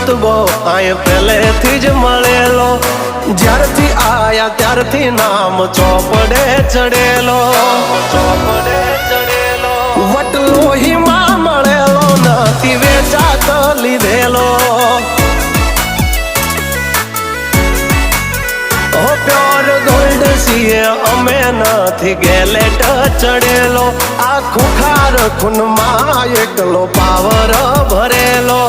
रुतबो आए पहलेथी ज मळेलो ज्यारथी आया त्यारथी नाम चौपड़े चढ़ेलो वटलो ही मां मळेलो नथी वेचात लीधेलो प्योर गोल्ड सीए अमे नथी गैलेट चढ़ेलो आ खुखार खून मां एकलो पावर भरेलो